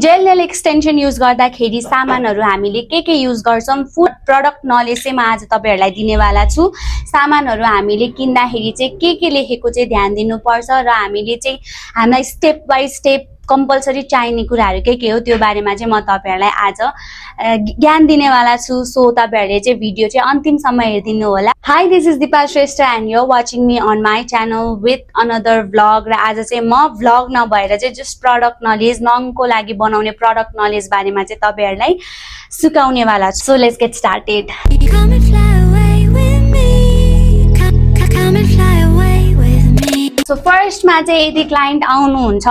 Jail nail extension use गर्दाखेरि सामानहरु हामीले के युज गर्छौं फुड प्रोडक्ट नलेज चाहिँ म आज तपाईहरुलाई दिनेवाला छु। सामानहरु हामीले किन्दाखेरि चाहिँ के लेखेको चाहिँ ध्यान दिनुपर्छ र हामीले चाहिँ हामीलाई स्टेप बाइ स्टेप कंपलसरी चाहिने कुराहरु के हो त्यो बारेमा चाहिँ म तपाईहरुलाई आज ज्ञान दिनेवाला छु। सो तपाईहरुले चाहिँ भिडियो चाहिँ अन्तिमसम्म हेर्दिनु होला। Hi, this is Deepa Shrestha and you are watching me on my channel with another vlog. र आज चाहिँ म भ्लग नभएर चाहिँ जस्ट प्रोडक्ट नलेज नङको लागि बनाउने प्रोडक्ट नलेज बारेमा चाहिँ तपाईहरुलाई सिकाउनेवाला छु। So let's get started. So first मा चाहिँ यदि क्लाइन्ट आउनुहुन्छ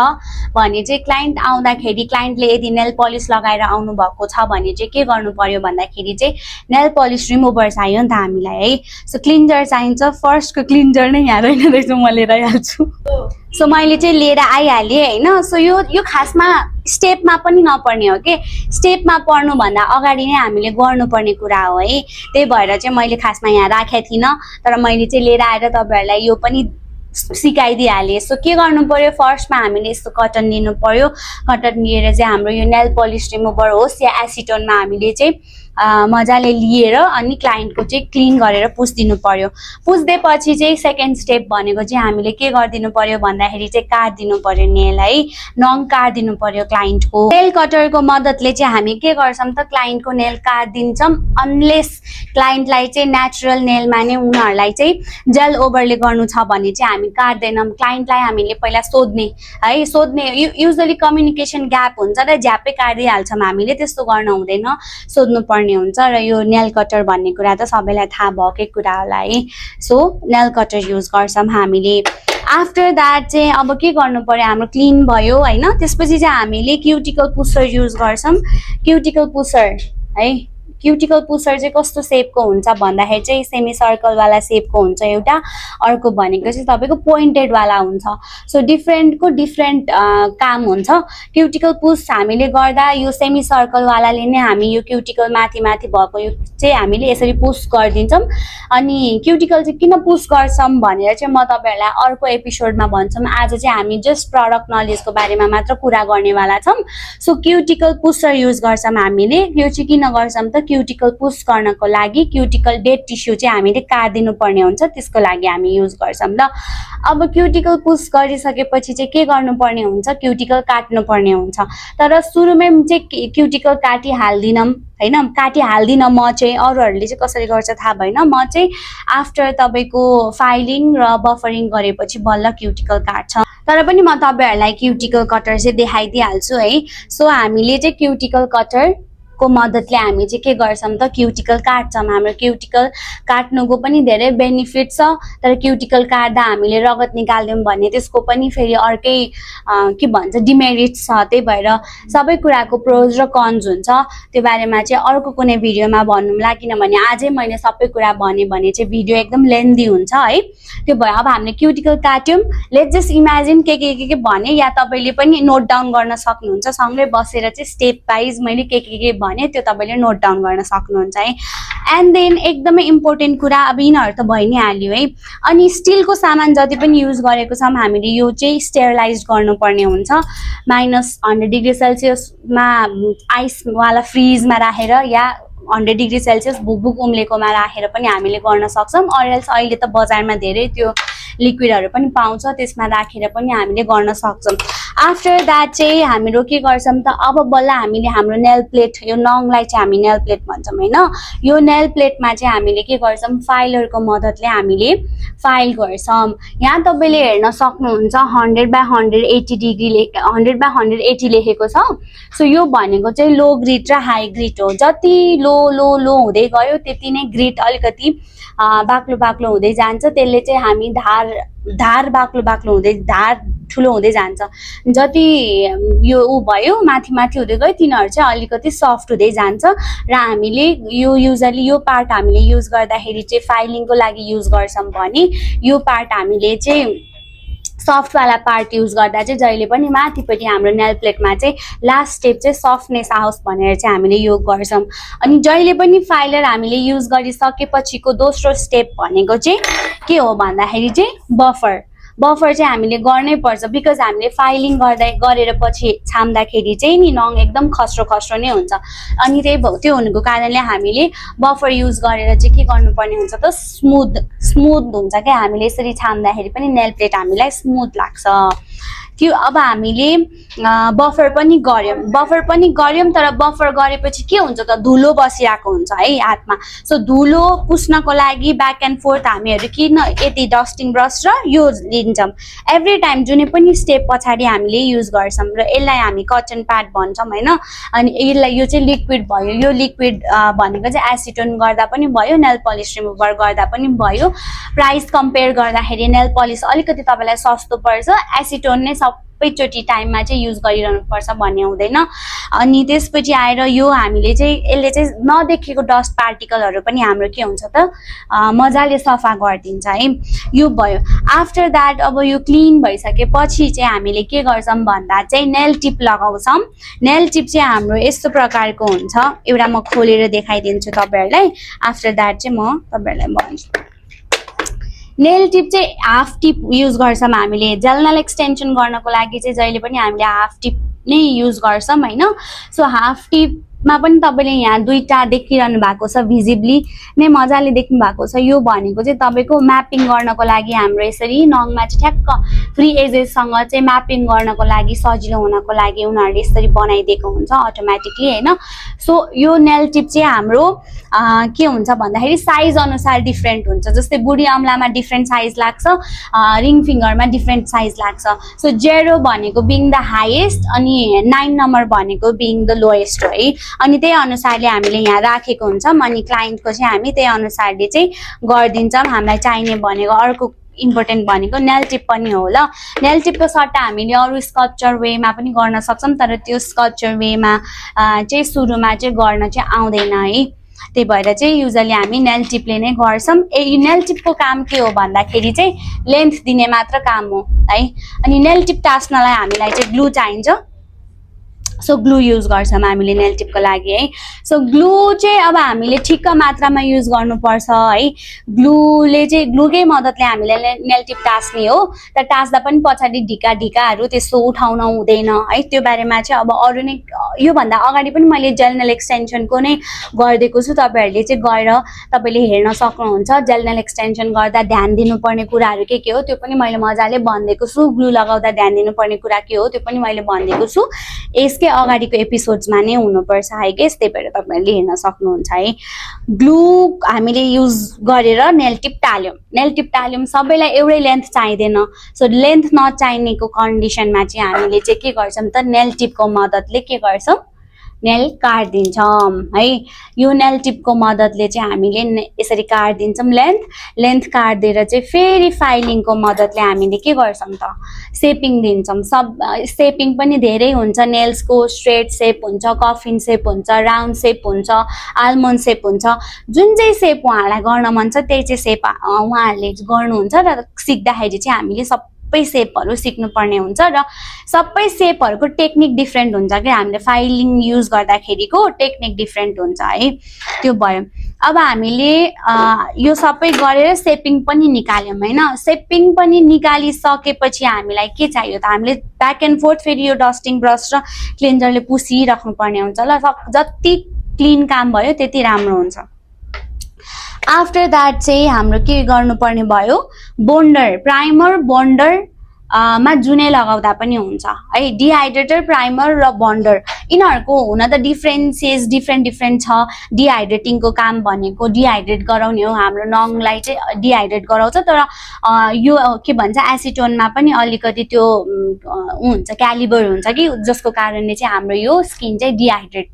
भने चाहिँ क्लाइन्ट आउँदाखेरि क्लाइन्टले यदि नेल पलिश लगाएर आउनु भएको छ भने चाहिँ के गर्नु पर्यो भन्दाखेरि चाहिँ नेल पलिश रिमुभर चाहियो नि त हामीलाई है। सो क्लिन्जर चाहिन्छ। फर्स्टको क्लिन्जर नै यहाँ रहेन रहेछ, म लिएर आइहाल्छु। सो मैले चाहिँ लिएर आइहालेँ हैन। सो यो खासमा स्टेपमा पनि नपर्ने हो के, स्टेपमा पर्नु भन्दा अगाडि नै हामीले गर्नुपर्ने कुरा हो है। त्यही भएर चाहिँ मैले खासमा यहाँ राखेको थिइनँ, तर मैले चाहिँ लिएर आएर तपाईहरुलाई यो पनि सिकाइदिहाले। सो के गर्नु पर्यो, फर्स्टमा हामीले यस्तो कटन लिनु पर्यो। कटन लिएर चाहिँ हाम्रो यो नेल पलिश रिमुभर होस् या एसिटोनमा हामीले चाहिँ मजाले लिएर अनि क्लाइन्टको चाहिँ क्लिन गरेर पुछदिनु पर्यो। पुछ्दैपछि चाहिँ सेकेन्ड स्टेप भनेको चाहिँ हामीले के गर्दिनु पर्यो भन्दाखेरि चाहिँ काट्दिनु पर्यो नेल है, नङ काट्दिनु पर्यो क्लाइन्टको। नेल कटरको मद्दतले चाहिँ हामी के गर्छौं त क्लाइन्टको नेल काट्दिन्छौं। अनलेस क्लाइन्टलाई चाहिँ नेचुरल नेलमा नै उनीहरुलाई चाहिँ जेल ओभरले गर्नु छ भने चाहिँ हामी काट्दैनौं। क्लाइन्टलाई हामीले पहिला सोध्ने है, सोध्ने युजुअली कम्युनिकेसन ग्याप हुन्छ र झ्यापै काट्दिहाल्छौं हामीले, त्यस्तो गर्न हुँदैन, सोध्नु हुन्छ। र यो नेल कटर भन्ने कुरा त सबैलाई थाहा भएकै कुरा होला है। सो नेल कटर युज गर्छौं हामीले। आफ्टर दैट चाहिँ अब के गर्नु पर्यो, हाम्रो क्लिन भयो हैन। त्यसपछि चाहिँ हामीले क्युटिकल पुसर युज गर्छौं। क्युटिकल पुसर है, क्युटिकल पुसर चाहिँ कस्तो शेपको हुन्छ भन्दाखेरि चाहिँ सेमी सर्कल वाला शेपको हुन्छ एउटा, अर्को भनेको चाहिँ तपाईको पोइन्टेड वाला हुन्छ। सो डिफरेन्टको डिफरेन्ट काम हुन्छ। क्युटिकल पुस हामीले गर्दा यो सेमी सर्कल वालाले नै हामी यो क्युटिकल माथि भएको यो चाहिँ हामीले यसरी पुस गर्दिन्छौं। अनि क्युटिकल चाहिँ किन पुस गर्छौं भनेर चाहिँ म तपाईहरुलाई अर्को एपिसोडमा भन्छौं। आज चाहिँ हामी जस्ट प्रोडक्ट नलेजको बारेमा मात्र कुरा गर्नेवाला छौं। सो क्युटिकल पुसर युज गर्छौं हामीले। यो चाहिँ किन गर्छौं त, क्युटिकल पुस गर्नको लागि क्युटिकल डेड टिस्यु चाहिँ हामीले काट्दिनु पर्ने हुन्छ, त्यसको लागि हामी युज गर्छौं ल। अब क्युटिकल पुस गरिसकेपछि चाहिँ के गर्नुपर्ने हुन्छ, क्युटिकल काट्नु पर्ने हुन्छ। तर सुरुमै चाहिँ क्युटिकल काटिहाल्दिनौं हैन, काटिहाल्दिनँ म चाहिँ। अरूहरुले चाहिँ कसरी गर्छ थाहा भएन, म चाहिँ आफ्टर तपाईको फाइलिङ र बफरिङ गरेपछि बल्ल क्युटिकल काट्छ। तर पनि म तपाईहरुलाई क्युटिकल कटर चाहिँ देखाइदिहाल्छु है। सो हामीले चाहिँ क्युटिकल कटर को मद्दतले हामी चाहिँ के गर्छौं त क्युटिकल काट्छौं। हाम्रो क्युटिकल काट्नुको पनि धेरै बेनिफिट छ, तर क्युटिकल काट्दा हामीले रगत निकाल्दियौं भने त्यसको पनि फेरि अर्कै के भन्छ डिमेरिट्स छ। त्यही भएर सबै कुराको प्रोज र कन्स हुन्छ। त्यो बारेमा चाहिँ अर्को कुनै भिडियोमा भन्नुला, किनभने आजै मैले सबै कुरा भने चाहिँ भिडियो एकदम लेन्दी हुन्छ है। त्यो भएर अब हामीले क्युटिकल काट्यौं। लेट्स जस्ट इमेजिन के भने, या तपाईले पनि नोट डाउन गर्न सक्नुहुन्छ। सँगै बसेर चाहिँ स्टेप वाइज मैले के भने त्यो तपाईले नोट डाउन गर्न सक्नुहुन्छ है। एन्ड देन एकदमै इम्पोर्टेन्ट कुरा, अब यिनीहरु त भइ नै हाल्यो है। अनि स्टिलको सामान जति पनि युज गरेको छौं हामीले यो चाहिँ स्टेरिलाइज गर्नुपर्ने हुन्छ। -100 डिग्री सेल्सियसमा आइस वाला फ्रिजमा राखेर या 100 डिग्री सेल्सियस बुकबुक उम्लेकोमा राखेर पनि हामीले गर्न सक्छौं। अरएल्स अहिले त बजारमा धेरै त्यो लिक्विडहरु पनि पाउँछ, त्यसमा राखेर पनि हामीले गर्न सक्छौं। आफ्टर दैट चाहिँ हाम्रो के गर्छौं त, अब बल्ल हामीले हाम्रो नेल प्लेट, यो नङलाई चाहिँ हामी नेल प्लेट भन्छौं हैन। यो नेल प्लेटमा चाहिँ हामीले के गर्छौं, फाइलरको मद्दतले हामीले फाइल गर्छौं। यहाँ तपाईले हेर्न सक्नुहुन्छ 100/180 डिग्री 100/180 लेखेको छ। सो यो भनेको चाहिँ लो ग्रिड र हाई ग्रिड हो। जति लो हुँदै गयो त्यति नै ग्रिड अलिकति बाक्लो हुँदै जान्छ। त्यसले चाहिँ हामी धार बाक्लो हुँदै धार ठुलो हुँदै जान्छ। जति यो भयो माथि हुँदै गयो तिनीहरु चाहिँ अलिकति सफ्ट हुँदै जान्छ। र हामीले यो युजुअली यो पार्ट हामीले युज गर्दाखेरि चाहिँ फाइलिङको लागि युज गर्छौं भने यो पार्ट हामीले चाहिँ सफ्ट वाला पार्ट युज गर्दा चाहिँ जहिले पनि माथिपट्टि हाम्रो नेल प्लेटमा चाहिँ लास्ट स्टेप चाहिँ सफ्टनेस आओस् भनेर चाहिँ हामीले यो गर्छौं। अनि जहिले पनि फाइलर हामीले युज गरिसकेपछिको दोस्रो स्टेप भनेको चाहिँ के हो भन्दाखेरि चाहिँ बफर बफर चाहिँ हामीले गर्नै पर्छ बिकज हामीले फाइलिङ गरेर पछि छाम्दाखेरि चाहिँ नि नङ एकदम खस्रो खस्रो नै हुन्छ अनि त्यो हुनुको कारणले हामीले बफर युज गरेर चाहिँ के गर्नुपर्ने हुन्छ त स्मुथ हुन्छ क्या हामीले यसरी छाम्दाखेरि पनि नेल प्लेट हामीलाई स्मुथ लाग्छ त्यो अब हामीले बफर पनि गर्यौं तर बफर गरेपछि के हुन्छ त धुलो बसिरहेको हुन्छ है हातमा सो धुलो पुस्नको लागि ब्याक एन्ड फोर्थ हामीहरु किन यति डस्टिङ ब्रश र यो लिन्छौं एभ्री टाइम जुनै पनि स्टेप पछाडी हामीले युज गर्छौं र यसलाई हामी कटन प्याड भन्छौं हैन अनि यसलाई यो चाहिँ लिक्विड भयो यो लिक्विड भनेको चाहिँ एसिटोन गर्दा पनि भयो नेल पलिश रिमुभर गर्दा पनि भयो प्राइस कम्पेयर गर्दाखेरि नेल पलिश अलिकति तपाईलाई सस्तो पर्छ एसिटोन नै सबैचोटी टाइममा चाहिँ युज गरिरहनु पर्छ भन्ने हुँदैन अनि त्यसपछि आएर यो हामीले चाहिँ यसले चाहिँ नदेखेको डस्ट पार्टिकलहरु पनि हाम्रो के हुन्छ त मजाले सफा गर्दिन्छ है यो भयो आफ्टर दैट अब यो क्लीन भइसकेपछि चाहिँ हामीले के गर्छौं भन्दा चाहिँ नेल टिप लगाउँछौं नेल टिप चाहिँ हाम्रो यस्तो प्रकारको हुन्छ एउटा म खोलेर देखाइदिन्छु तपाईहरुलाई आफ्टर दैट चाहिँ म तपाईहरुलाई भन्छु नेल टिप चाहिँ हाफ टिप युज गर्छौं हामीले जेल नेल एक्सटेन्सन गर्नको लागि चाहिँ जहिले पनि हामीले हाफ टिप नै युज गर्छौं हैन सो हाफ टिप मा पनि तपाईले यहाँ दुईटा देखिरहनु भएको छ भिजिबली नै मजाले देख्नु भएको छ यो भनेको चाहिँ तपाईको म्यापिङ गर्नको लागि हाम्रो यसरी नङमा चाहिँ ठ्याक्क फ्री एजेस सँग चाहिँ म्यापिङ गर्नको लागि सजिलो हुनको लागि उनीहरुले यसरी बनाइदिएको हुन्छ अटोमेटिकली हैन सो यो नेल टिप चाहिँ हाम्रो के हुन्छ भन्दाखेरि साइज अनुसार डिफरेन्ट हुन्छ जस्तै बुढी अमलामा डिफरेन्ट साइज लाग्छ रिङ फिंगरमा डिफरेन्ट साइज लाग्छ सो 0 भनेको बिङ द हाईएस्ट अनि 9 नम्बर भनेको बिङ द लोएस्ट है अनि त्यही अनुसारले हामीले यहाँ राखेको हुन्छौं अनि क्लाइन्टको चाहिँ हामी त्यही अनुसारले चाहिँ गर्दिन्छौं हामीलाई चाहिने भनेको अर्को इम्पोर्टेन्ट भनेको नेल टिप पनि हो ल नेल टिपको सट्टा हामीले अरु स्कल्पचर वेमा पनि गर्न सक्छौं तर त्यो स्कल्पचर वेमा चाहिँ सुरुमा चाहिँ गर्न चाहिँ आउँदैन है त्यही भएर चाहिँ युजुअली हामी नेल टिपले नै गर्छौं नेल टिपको काम के हो भन्दाखेरि चाहिँ लेन्थ दिने मात्र काम हो है अनि नेल टिप टास्नलाई हामीलाई चाहिँ ग्लु चाहिन्छ सो ग्लु युज गर्छौं हामीले नेल टिपको लागि है सो ग्लु चाहिँ अब हामीले ठिक्क मात्रामा युज गर्नुपर्छ है ग्लुले चाहिँ ग्लुकै मद्दतले हामीले नेल टिप टास्ने हो तर टास्दा पनि पछाडी ढिकाहरु त्यस्तो उठाउन हुँदैन है त्यो बारेमा चाहिँ अब अरु नै यो भन्दा अगाडि पनि मैले जेल नेल एक्सटेन्सनको नै गर्दिएको छु तपाईहरुले चाहिँ गएर तपाईले हेर्न सक्नुहुन्छ जेल नेल एक्सटेन्सन गर्दा ध्यान दिनुपर्ने कुराहरु के हो त्यो पनि मैले मजाले भन्दिएको छु ग्लु लगाउँदा ध्यान दिनुपर्ने कुरा के हो त्यो पनि मैले भन्दिएको छु यसकै अगाडिको एपिसोड्समा नै हुनुपर्छ है गेस त्यही भएर तपाईहरुले हेर्न सक्नुहुन्छ है ग्लु हामीले युज गरेर नेल टिप टाल्यौं सबैलाई एउटै लेन्थ चाहिदैन सो लेन्थ नचाहिनेको कन्डिसनमा चाहिँ हामीले चाहिँ के गर्छौं त नेल टिपको मद्दतले के गर्छौं नेल काट्दिन्छौं है यो नेल टिपको मद्दतले चाहिँ हामीले यसरी काट्दिन्छौं लेन्थ काट्दिएर चाहिँ फेरि फाइलिङको मद्दतले हामीले के गर्छौं त शेपिङ दिन्छौं सब शेपिङ पनि धेरै हुन्छ नेल्सको स्ट्रेट शेप हुन्छ कफिन शेप हुन्छ राउन्ड शेप हुन्छ आल्मोन्ड शेप हुन्छ जुन चाहिँ शेप उहाँलाई गर्न मन छ त्यही चाहिँ शेप उहाँहरुले गर्नुहुन्छ र सिक्दाखेरि चाहिँ हामीले सबै शेपहरु सिक्नु पर्ने हुन्छ र सबै शेपहरुको टेक्निक डिफरेन्ट हुन्छ के हामीले फाइलिङ युज गर्दाखेरिको टेक्निक डिफरेन्ट हुन्छ है त्यो भयो अब हामीले यो सबै गरेर शेपिङ पनि निकाल्यौं हैन शेपिङ पनि निकालिसकेपछि हामीलाई के चाहियो त हामीले ब्याक एन्ड फोर्थ फेरि यो डस्टिङ ब्रश र क्लिन्जरले पुसिराख्नु पर्ने हुन्छ ल जति क्लीन काम भयो त्यति राम्रो हुन्छ आफ्टर दैट चाहिँ हाम्रो के गर्नुपर्ने भयो बोन्डर प्राइमर बोन्डर मा जुनै लगाउँदा पनि हुन्छ है डिहाइड्रेटर प्राइमर र बोन्डर यिनीहरुको हुन त डिफरेन्सेस डिफरेन्ट छ डिहाइड्रेटिङको काम भनेको डिहाइड्रेट गराउने हो हाम्रो नङलाई चाहिँ डिहाइड्रेट गराउँछ तर यो के भन्छ एसिटोनमा पनि अलिकति त्यो हुन्छ क्यालिबर हुन्छ कि जसको कारणले चाहिँ हाम्रो यो स्किन चाहिँ डिहाइड्रेट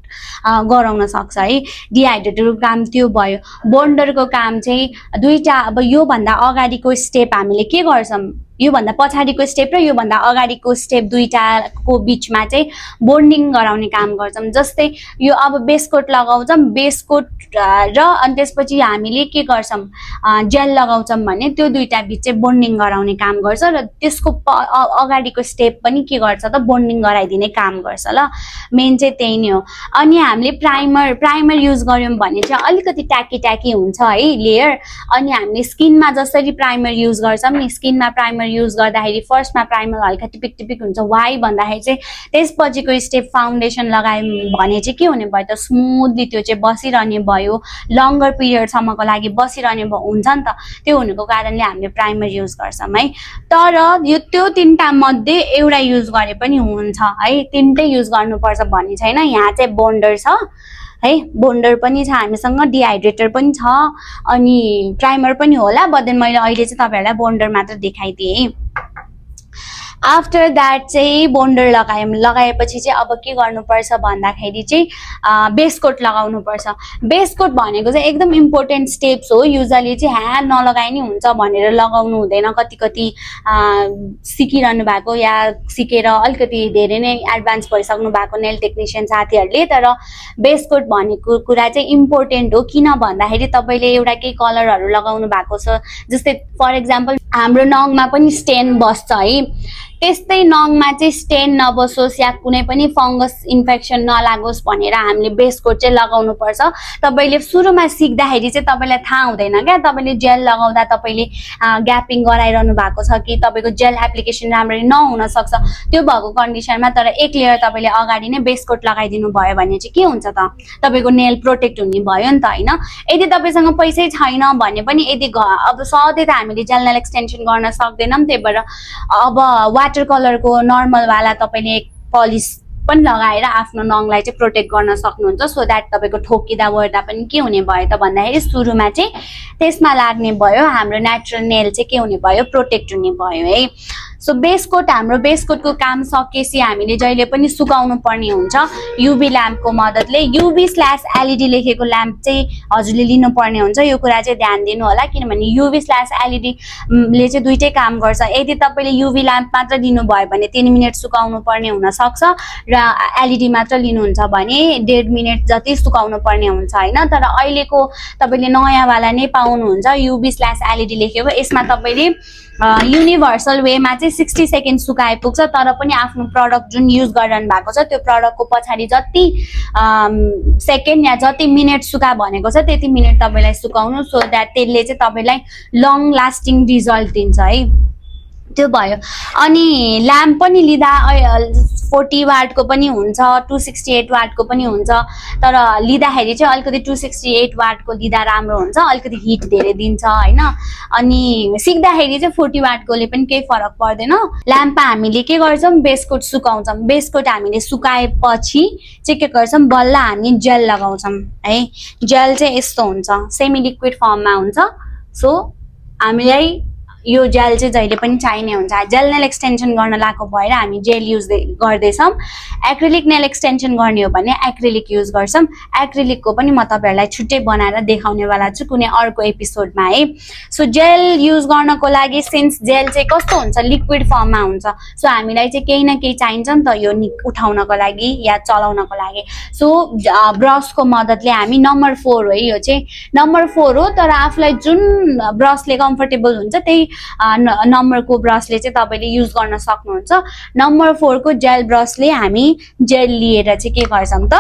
गराउन सक्छ है डिहाइड्रेटरको काम त्यो भयो बोन्डरको काम चाहिँ दुईटा अब यो भन्दा अगाडिको स्टेप हामीले के गर्छौं यो भन्दा पछाडीको स्टेप र यो भन्दा अगाडिको स्टेप दुईटाको बीचमा चाहिँ बोन्डिङ गराउने काम गर्छौँ। जस्तै यो अब बेस कोट लगाउँछौँ, बेस कोट र अनि त्यसपछि हामीले के गर्छौँ जेल लगाउँछौँ भने त्यो दुईटा बिच चाहिँ बोन्डिङ गराउने काम गर्छ र त्यसको अगाडिको स्टेप पनि के गर्छ त बोन्डिङ गराइदिने काम गर्छ ल। मेन चाहिँ त्यही नै हो। अनि हामीले प्राइमर युज गर्यौँ भने चाहिँ अलिकति ट्याकी हुन्छ है लेयर। अनि हामीले स्किनमा जसरी प्राइमर युज गर्छौँ नि, स्किनमा प्राइमर युज गर्दाखेरि फर्स्टमा प्राइमर हल्का टिपिक हुन्छ। वाइ भन्दाखेरि चाहिँ त्यसपछिको स्टेप फाउन्डेसन लगायौँ भने चाहिँ के हुने भयो त स्मुथली त्यो चाहिँ बसिरहने भयो, लङ्गर पिरियडसम्मको लागि बसिरहने हुन्छ नि त। त्यो हुनुको कारणले हामीले प्राइमर युज गर्छौँ है। तर यो त्यो तीनटा मध्ये एउटा युज गरे पनि हुन्छ है, तीनटै युज गर्नुपर्छ भन्ने छैन। यहाँ चाहिँ बोन्डर छ है, बोन्डर पनि छ हामीसँग, डिहाइड्रेटर पनि छ अनि प्राइमर पनि होला। बट मैले अहिले चाहिँ तपाईहरुलाई बोन्डर मात्र देखाइदिएँ। आफ्टर द्याट चाहिँ बोन्डर लगाएपछि चाहिँ अब के गर्नुपर्छ भन्दाखेरि चाहिँ बेस कोट लगाउनु पर्छ। बेस कोट भनेको चाहिँ एकदम इम्पोर्टेन्ट स्टेप्स हो। युजली चाहिँ ह्यान्ड नलगाए नि हुन्छ भनेर लगाउनु हुँदैन। कति सिकिरहनु भएको या सिकेर अलिकति धेरै नै एडभान्स भइसक्नु भएको नेल टेक्निशियन साथीहरूले, तर बेस कोट भनेको कुरा चाहिँ इम्पोर्टेन्ट हो। किन भन्दाखेरि तपाईँले एउटा केही कलरहरू लगाउनु भएको छ, जस्तै फर इक्जाम्पल हाम्रो नङमा पनि स्टेन बस्छ है, त्यस्तै नङमा चाहिँ स्टेन नबसोस् या कुनै पनि फंगस इन्फेक्सन नलागोस् भनेर हामीले बेस कोट चाहिँ लगाउनु पर्छ। तपाईले सुरुमा सिक्दाखेरि चाहिँ तपाईलाई थाहा हुँदैन क्या, तपाईले जेल लगाउँदा तपाईले ग्यापिङ गराइरहनु भएको छ कि तपाईको जेल एप्लिकेसन राम्ररी नहुन सक्छ। त्यो भएको कन्डिसनमा तर एक लेयर तपाईले अगाडि नै बेस कोट लगाइदिनु भयो भने चाहिँ के हुन्छ त तपाईको नेल प्रोटेक्ट हुने भयो नि त हैन। यदि तपाईसँग पैसै छैन भने पनि यदि अब सधैँ त हामीले जेल नेल एक्सटेन्सन गर्न सक्दैनौं, त्यही भएर अब वाटर कलरको नर्मल वाला तपाईले पलिस पनि लगाएर आफ्नो नङलाई चाहिँ प्रोटेक्ट गर्न सक्नुहुन्छ। सो दैट तपाईको ठोकिदा वर्दा पनि के हुने भयो त भन्दाखेरि सुरुमा चाहिँ त्यसमा लाग्ने भयो, हाम्रो नेचुरल नेल चाहिँ के हुने भयो प्रोटेक्ट हुने भयो है। सो बेस कोट हाम्रो बेस कोटको काम सकेपछि हामीले जहिले पनि सुकाउनु पर्ने हुन्छ युभी ल्याम्पको मद्दतले। UV/LED लेखेको ल्याम्प चाहिँ हजुरले लिनु पर्ने हुन्छ। यो कुरा चाहिँ ध्यान दिनु होला किनभने UV/LED ले चाहिँ दुईटै काम गर्छ। यदि तपाईले युभी ल्याम्प मात्र लिनु भयो भने 3 मिनेट सुकाउनु पर्ने हुन सक्छ र LED मात्र लिनुहुन्छ भने 1.5 मिनेट जति सुकाउनु पर्ने हुन्छ हैन। तर अहिलेको तपाईले नयाँ वाला नै पाउनुहुन्छ UV/LED लेखेको। यसमा तपाईले युनिभर्सल वेमा चाहिँ 60 सेकेन्ड सुकाए पुग्छ, तर पनि आफ्नो प्रडक्ट जुन युज गरिरहनु भएको छ त्यो प्रडक्टको पछाडि जति सेकेन्ड या जति मिनेट सुका भनेको छ त्यति मिनेट तपाईलाई सुकाउनु, सो दैट त्यसले चाहिँ तपाईलाई लङ लास्टिङ रिजल्ट दिन्छ है। त्यो भयो। अनि ल्याम्प पनि लिदा 40 वाटको पनि हुन्छ, 268 वाटको पनि हुन्छ, तर लिदाखेरि चाहिँ अलिकति 268 वाटको लिदा राम्रो हुन्छ, अलिकति हिट धेरै दिन्छ हैन। अनि सिक्दाखेरि चाहिँ 40 वाटकोले पनि केही फरक पर्दैन। ल्याम्पमा हामीले के गर्छौं बेस कोट सुकाउँछौं। बेस कोट हामीले सुकाएपछि चाहिँ के गर्छौं बल्ल हामी जेल लगाउँछौं है। जेल चाहिँ यस्तो हुन्छ, सेमी लिक्विड फर्ममा हुन्छ। सो हामीलाई यो जेल चाहिँ जहिले पनि चाहिने हुन्छ। जेल नेल एक्सटेन्सन गर्न लागेको भएर हामी जेल युज गर्दैछौं। एक्रिलिक नेल एक्सटेन्सन गर्ने हो भने एक्रिलिक युज गर्छौं। एक्रिलिकको पनि म तपाईहरुलाई छुट्टै बनाएर देखाउने वाला छु कुनै अर्को एपिसोडमा है। सो जेल युज गर्नको लागि सिन्स जेल चाहिँ कस्तो हुन्छ लिक्विड फर्ममा हुन्छ, सो हामीलाई चाहिँ केही न केही चाहिन्छ नि त यो उठाउनको लागि या चलाउनको लागि। सो ब्रशको मद्दतले हामी नम्बर 4 हो यो चाहिँ नम्बर 4 हो, तर आफुलाई जुन ब्रशले कम्फर्टेबल हुन्छ त्यही नम्बरको ब्रशले चाहिँ तपाईले युज गर्न सक्नुहुन्छ। नम्बर 4 को जेल ब्रशले हामी जेल लिएर चाहिँ के गर्छौं त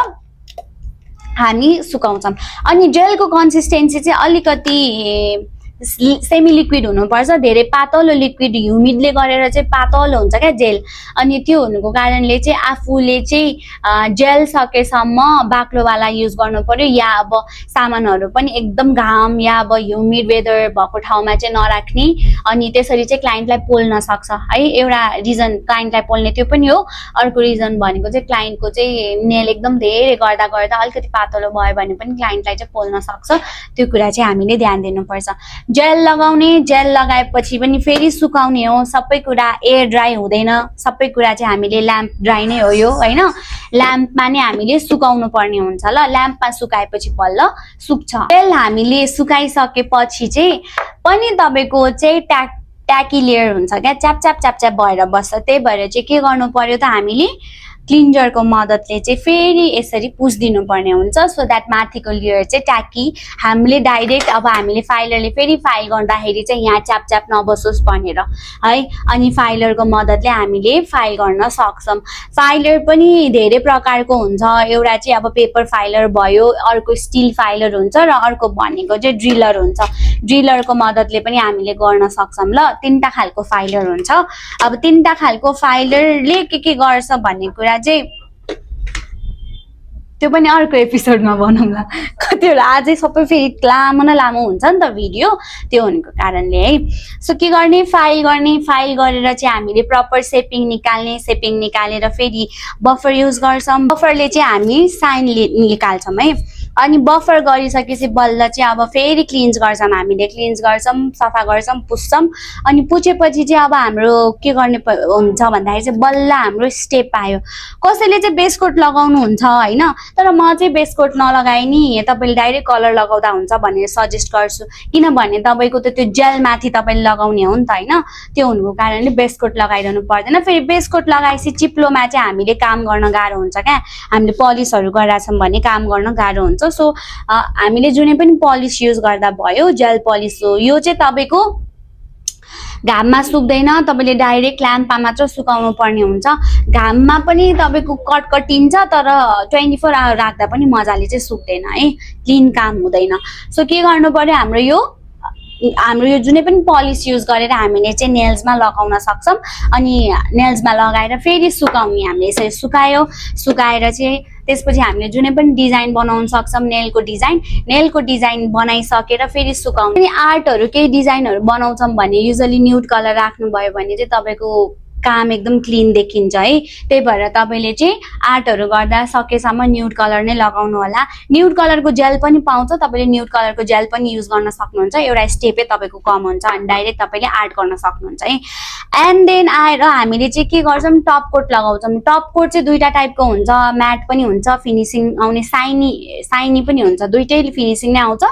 हामी सुकाउँछौं। अनि जेलको कन्सिस्टेन्सी चाहिँ अलिकति सेमी लिक्विड हुनुपर्छ, धेरै पातलो लिक्विड ह्युमिडले गरेर चाहिँ पातलो हुन्छ क्या जेल। अनि त्यो हुनुको कारणले चाहिँ आफूले चाहिँ जेल सकेसम्म बाक्लोवाला युज गर्नु पर्यो, या अब सामानहरू पनि एकदम घाम या अब ह्युमिड वेदर भएको ठाउँमा चाहिँ नराख्ने। अनि त्यसरी चाहिँ क्लाइन्टलाई पोल्न सक्छ है। एउटा रिजन क्लाइन्टलाई पोल्ने त्यो पनि हो। अर्को रिजन भनेको चाहिँ क्लाइन्टको चाहिँ नेल एकदम धेरै गर्दा गर्दा अलिकति पातलो भयो भने पनि क्लाइन्टलाई चाहिँ पोल्न सक्छ। त्यो कुरा चाहिँ हामीले ध्यान दिनुपर्छ। जेल लगाउने, जेल लगाएपछि पनि फेरि सुकाउने हो। सबै कुरा एयर ड्राई हुँदैन, सबै कुरा चाहिँ हामीले ल्याम्प ड्राई नै हो यो हैन। ल्याम्पमा नै हामीले सुकाउनु पर्ने हुन्छ ल। ल्याम्पमा सुकाएपछि बल्ल सुक्छ। जेल हामीले सुकाइसकेपछि चाहिँ पनि तपाईको चाहिँ ट्याकी लेयर हुन्छ क्या, च्याप च्याप भएर बस्छ। त्यही भएर चाहिँ के गर्नु पर्यो त हामीले क्लिन्जरको मद्दतले चाहिँ फेरि यसरी पुस्दिनु पर्ने हुन्छ सो द्याट माथिको लेयर चाहिँ ट्याकी हामीले डाइरेक्ट अब हामीले फाइलरले फेरि फाइल गर्दाखेरि चाहिँ यहाँ च्याप नबसोस् भनेर है अनि फाइलरको मद्दतले हामीले फाइल गर्न सक्छौं फाइलर पनि धेरै प्रकारको हुन्छ एउटा चाहिँ अब पेपर फाइलर भयो अर्को स्टिल फाइलर हुन्छ र अर्को भनेको चाहिँ ड्रिलर हुन्छ ड्रिलरको मद्दतले पनि हामीले गर्न सक्छौं ल तीनटा खालको फाइलर हुन्छ अब तीनटा खालको फाइलरले के गर्छ भन्ने कुरा चाहिँ त्यो पनि अर्को एपिसोडमा बनाउँला कतिवटा आजै सबै फेरि लामो हुन्छ नि त भिडियो त्यो हुनुको कारणले है सो के गर्ने फाइल गरेर चाहिँ हामीले प्रपर सेपिङ निकालेर फेरि बफर युज गर्छौं बफरले चाहिँ हामी साइन निकाल्छौं है अनि बफर गरिसकेपछि बल्ल चाहिँ अब फेरि क्लिन्ज गर्छौं सफा गर्छौं पुस्छौं अनि पुछेपछि चाहिँ अब हाम्रो के गर्ने हुन्छ भन्दाखेरि चाहिँ बल्ल हाम्रो स्टेप आयो कसैले चाहिँ बेस कोट लगाउनु हुन्छ हैन तर म चाहिँ बेस कोट नलगाए नि तपाईले डाइरेक्ट कलर लगाउँदा हुन्छ भनेर सजेस्ट गर्छु किनभने तपाईको त त्यो जेल माथि तपाईले लगाउने हो नि त हैन त्यो हुनुको कारणले बेस कोट लगाइरहनु पर्दैन फेरि बेस कोट लगाएपछि चिप्लोमा चाहिँ हामीले काम गर्न गाह्रो हुन्छ क्या हामीले पलिशहरु गराछौं भने काम गर्न गाह्रो हुन्छ सो हामीले जुनै पनि पलिश युज गर्दा भयो जेल पलिश हो यो चाहिँ तपाईको घाममा सुक्दैन तपाईले डाइरेक्ट ल्याम्पमा मात्र सुकाउनु पर्ने हुन्छ घाममा पनि तपाईको कटकटिन्छ तर 24 आवर राख्दा पनि मजाले चाहिँ सुक्दैन है क्लीन काम हुँदैन सो के गर्नु पर्यो हाम्रो यो जुनै पनि पलिश युज गरेर हामीले चाहिँ नेल्समा लगाउन सक्छौं अनि नेल्समा लगाएर फेरि सुकाउने हामीले यसरी सुकाएर चाहिँ त्यसपछि हामीले जुनै पनि डिजाइन बनाउन सक्छौं नेलको डिजाइन बनाइसकेर फेरि सुकाउने अनि आर्टहरु केही डिजाइनहरु बनाउँछौं भने युजुअली न्यूड कलर राख्नु भयो भने चाहिँ तपाईको काम एकदम क्लीन देखिन्छ है त्यही भएर तपाईले चाहिँ आर्टहरु गर्दा सकेसम्म न्यूड कलर नै लगाउनु होला न्यूड कलरको जेल पनि पाउँछ तपाईले न्यूड कलरको जेल पनि युज गर्न सक्नुहुन्छ एउटा स्टेपै तपाईको कम हुन्छ अनि डाइरेक्ट तपाईले आर्ट गर्न सक्नुहुन्छ है एन्ड देन आएर हामीले चाहिँ के गर्छौं टप कोट लगाउँछौं टप कोट चाहिँ दुईटा टाइपको हुन्छ म्याट पनि हुन्छ फिनिशिङ आउने साइनी पनि हुन्छ दुईटै फिनिशिङ नै आउँछ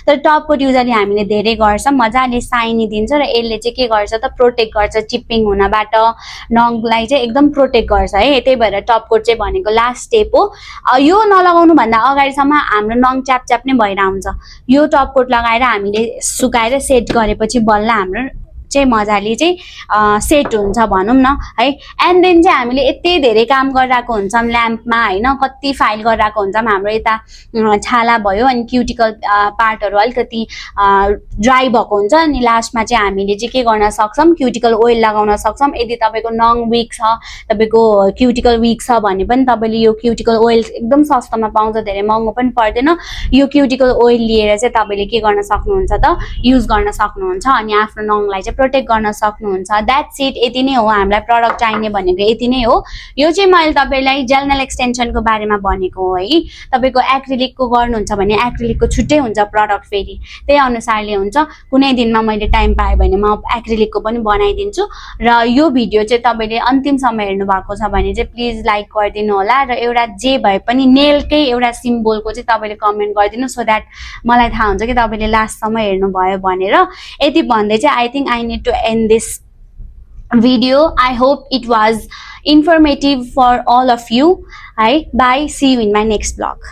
तर टप कोट युजुअली हामीले धेरै गर्छौं मजाले साइनी दिन्छ र यसले चाहिँ के गर्छ त प्रोटेक्ट गर्छ चिपिङ हुनबाट नङलाई चाहिँ एकदम प्रोटेक्ट गर्छ है त्यही भएर टप कोट चाहिँ भनेको लास्ट स्टेप हो यो नलगाउनु भन्दा अगाडिसम्म हाम्रो नङ च्याप नै भएर आउँछ यो टप कोट लगाएर हामीले सुकाएर सेट गरेपछि बल्ल हाम्रो चाहिँ मजाले चाहिँ सेट हुन्छ भनौं न है एन्ड देन चाहिँ हामीले यति धेरै काम गरिरहेको हुन्छौं ल्याम्पमा हैन कति फाइल गरिरहेको हुन्छौं हाम्रो यता छाला भयो अनि क्युटिकल पार्टहरु अलिकति ड्राई भएको हुन्छ अनि लास्टमा चाहिँ हामीले चाहिँ के गर्न सक्छौं क्युटिकल ओइल लगाउन सक्छौं यदि तपाईको नङ वीक छ तपाईको क्युटिकल वीक छ भने पनि तपाईले यो क्युटिकल ओइल एकदम सस्तोमा पाउँछ धेरै महँगो पनि पर्दैन यो क्युटिकल ओइल लिएर चाहिँ तपाईले के गर्न सक्नुहुन्छ त युज गर्न सक्नुहुन्छ अनि आफ्नो नङलाई चाहिँ प्रोटेक्ट गर्न सक्नुहुन्छ दैट्स इट यति नै हो हामीलाई प्रोडक्ट चाहिने भनेको यति नै हो यो चाहिँ मैले तपाईलाई जेल नेल एक्सटेन्सनको बारेमा भनेको हो है तपाईको एक्रिलिकको गर्नुहुन्छ भने एक्रिलिकको छुट्टै हुन्छ प्रोडक्ट फेरि त्यही अनुसारले हुन्छ कुनै दिनमा मैले टाइम पाए भने म एक्रिलिकको पनि बनाइदिन्छु र यो भिडियो चाहिँ तपाईले अन्तिमसम्म हेर्नु भएको छ भने चाहिँ प्लिज लाइक गरिदिनु होला र एउटा जे भए पनि नेलकै एउटा सिम्बोलको चाहिँ तपाईले कमेन्ट गरिदिनु सो दैट मलाई थाहा हुन्छ कि तपाईले लास्टसम्म हेर्नु भयो भनेर यति भन्दै चाहिँ I think I need to end this video. I hope it was informative for all of you. Bye. See you in my next vlog.